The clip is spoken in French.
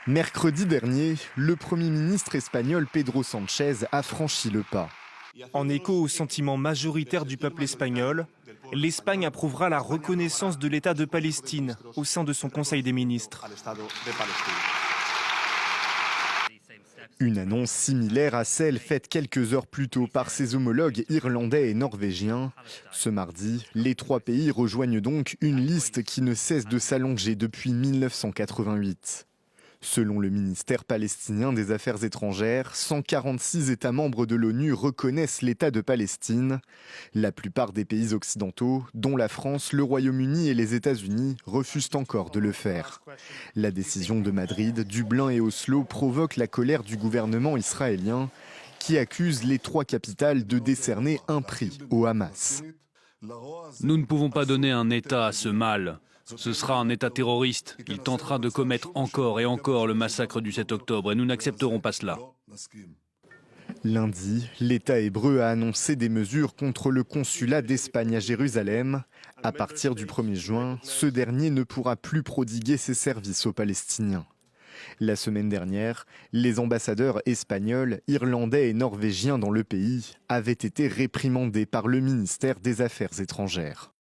Mercredi dernier, le Premier ministre espagnol Pedro Sánchez a franchi le pas. En écho au sentiment majoritaire du peuple espagnol, l'Espagne approuvera la reconnaissance de l'État de Palestine au sein de son Conseil des ministres. Une annonce similaire à celle faite quelques heures plus tôt par ses homologues irlandais et norvégiens. Ce mardi, les trois pays rejoignent donc une liste qui ne cesse de s'allonger depuis 1988. Selon le ministère palestinien des Affaires étrangères, 146 États membres de l'ONU reconnaissent l'État de Palestine. La plupart des pays occidentaux, dont la France, le Royaume-Uni et les États-Unis, refusent encore de le faire. La décision de Madrid, Dublin et Oslo provoque la colère du gouvernement israélien, qui accuse les trois capitales de décerner un prix au Hamas. Nous ne pouvons pas donner un État à ce mal. Ce sera un État terroriste. Il tentera de commettre encore et encore le massacre du 7 octobre et nous n'accepterons pas cela. Lundi, l'État hébreu a annoncé des mesures contre le consulat d'Espagne à Jérusalem. À partir du 1er juin, ce dernier ne pourra plus prodiguer ses services aux Palestiniens. La semaine dernière, les ambassadeurs espagnols, irlandais et norvégiens dans le pays avaient été réprimandés par le ministère des Affaires étrangères.